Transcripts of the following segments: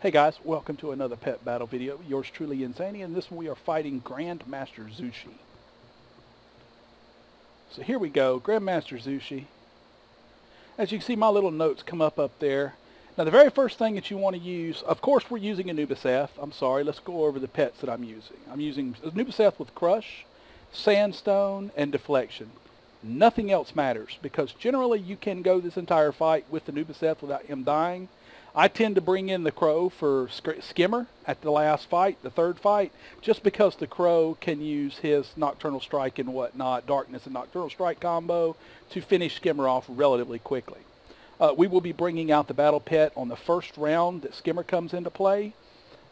Hey guys, welcome to another pet battle video. Yours truly, Inzainia, and this one we are fighting Grandmaster Zusshi. So here we go, Grandmaster Zusshi. As you can see, my little notes come up there. Now the very first thing that you want to use, of course we're using Anubisath. I'm sorry, let's go over the pets that I'm using. I'm using Anubisath with Crush, Sandstone, and Deflection. Nothing else matters, because generally you can go this entire fight with Anubisath without him dying. I tend to bring in the Crow for Skimmer at the last fight, the third fight, just because the Crow can use his Nocturnal Strike and whatnot, Darkness and Nocturnal Strike combo, to finish Skimmer off relatively quickly. We will be bringing out the Battle Pet on the first round that Skimmer comes into play,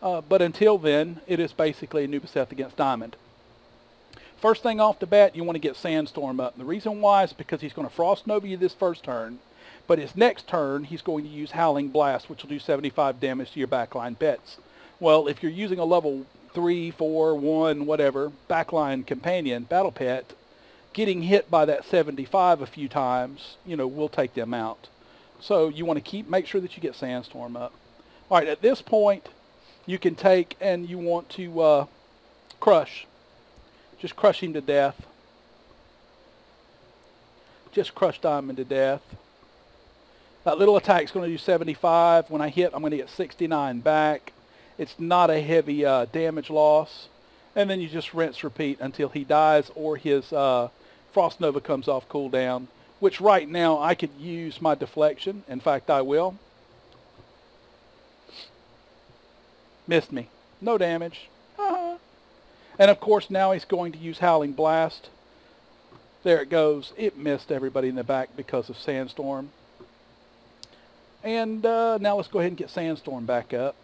but until then, it is basically Anubisath against Diamond. First thing off the bat, you want to get Sandstorm up. And the reason why is because he's going to Frost Nova you this first turn. But his next turn, he's going to use Howling Blast, which will do 75 damage to your backline pets. Well, if you're using a level 3, 4, 1, whatever, backline companion, battle pet, getting hit by that 75 a few times, will take them out. So you want to make sure that you get Sandstorm up. All right, at this point, you can take and you want to crush. Just crush him to death. Just crush Diamond to death. That little attack is going to do 75. When I hit, I'm going to get 69 back. It's not a heavy damage loss. And then you just rinse, repeat until he dies or his Frost Nova comes off cooldown, which right now I could use my Deflection. In fact, I will. Missed me. No damage. And of course, now he's going to use Howling Blast. There it goes. It missed everybody in the back because of Sandstorm. And now let's go ahead and get Sandstorm back up.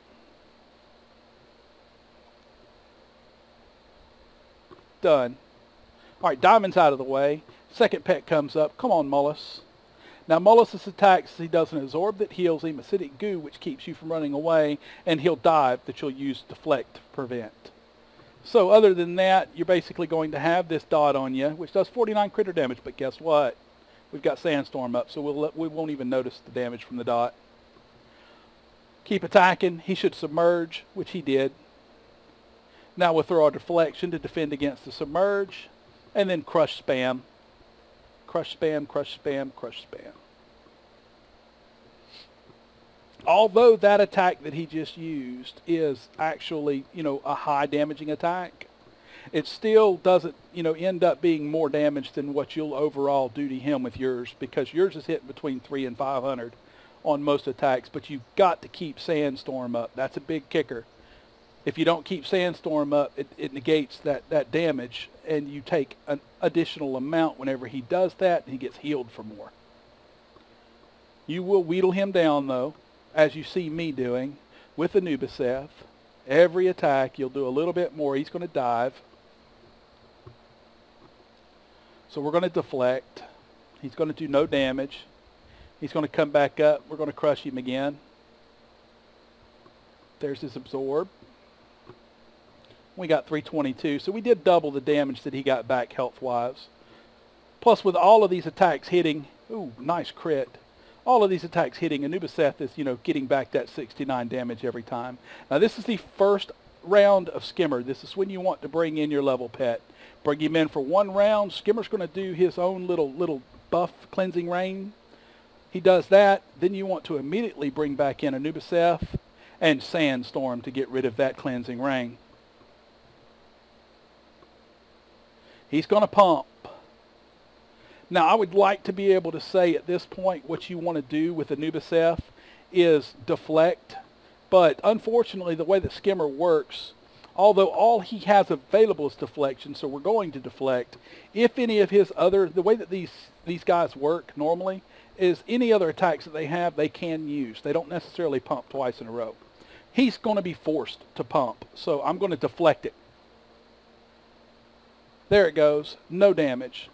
Done. Alright, Diamond's out of the way. Second pet comes up. Come on, Mullis. Now, Mullis' attacks, he does an Absorb that heals him, Acidic Goo, which keeps you from running away, and he'll dive that you'll use Deflect to prevent. So other than that, you're basically going to have this dot on you, which does 49 critter damage, but guess what? We've got Sandstorm up, so we won't even notice the damage from the dot. Keep attacking. He should submerge, which he did. Now we'll throw our Deflection to defend against the submerge, and then crush spam. Crush spam, crush spam, crush spam. Although that attack that he just used is actually, a high damaging attack, it still doesn't, end up being more damage than what you'll overall do to him with yours, because yours is hitting between 300 and 500 on most attacks, but you've got to keep Sandstorm up. That's a big kicker. If you don't keep Sandstorm up, it negates that damage, and you take an additional amount whenever he does that, and he gets healed for more. You will wheedle him down, though, as you see me doing with Anubisath. Every attack, you'll do a little bit more. He's going to dive. So we're going to deflect. He's going to do no damage. He's going to come back up. We're going to crush him again. There's his Absorb. We got 322. So we did double the damage that he got back health-wise. Plus, with all of these attacks hitting, ooh, nice crit. All of these attacks hitting, Anubisath is, getting back that 69 damage every time. Now, this is the first round of Skimmer. This is when you want to bring in your level pet. Bring him in for one round. Skimmer's going to do his own little buff cleansing rain. He does that. Then you want to immediately bring back in Anubisath and Sandstorm to get rid of that cleansing rain. He's going to pump. Now, I would like to be able to say at this point what you want to do with Anubisath is deflect. But unfortunately, the way that Skimmer works, although all he has available is deflection, so we're going to deflect. If any of his the way that these guys work normally is any other attacks that they have, they can use. They don't necessarily pump twice in a row. He's going to be forced to pump, so I'm going to deflect it. There it goes. No damage.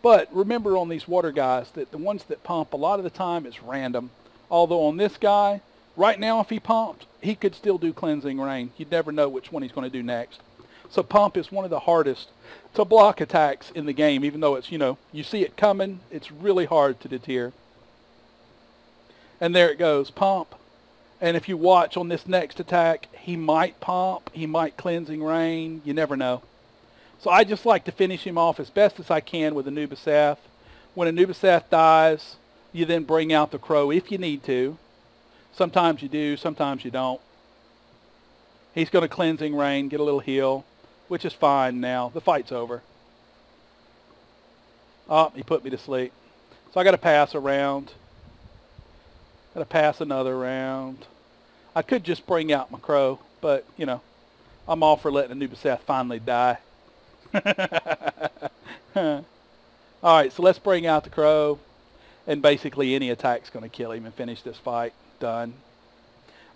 But remember on these water guys that the ones that pump, a lot of the time it's random. Although on this guy, right now if he pumped, he could still do Cleansing Rain. You'd never know which one he's going to do next. So pump is one of the hardest to block attacks in the game, even though it's, you see it coming, it's really hard to deter. And there it goes, pump. And if you watch on this next attack, he might pump, he might cleansing rain, you never know. So I just like to finish him off as best as I can with Anubisath. When Anubisath dies, you then bring out the crow if you need to. Sometimes you do, sometimes you don't. He's going to cleansing rain, get a little heal, which is fine now. The fight's over. Oh, he put me to sleep. So I got to pass a round. Got to pass another round. I could just bring out my crow, but, you know, I'm all for letting Anubisath finally die. Alright, so let's bring out the crow. And basically any attack's going to kill him and finish this fight. Done.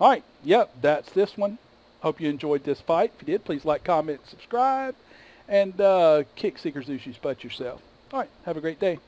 Alright, yep, that's this one. Hope you enjoyed this fight. If you did, please like, comment, subscribe, and kick Seeker Zusshi's butt yourself. Alright, have a great day.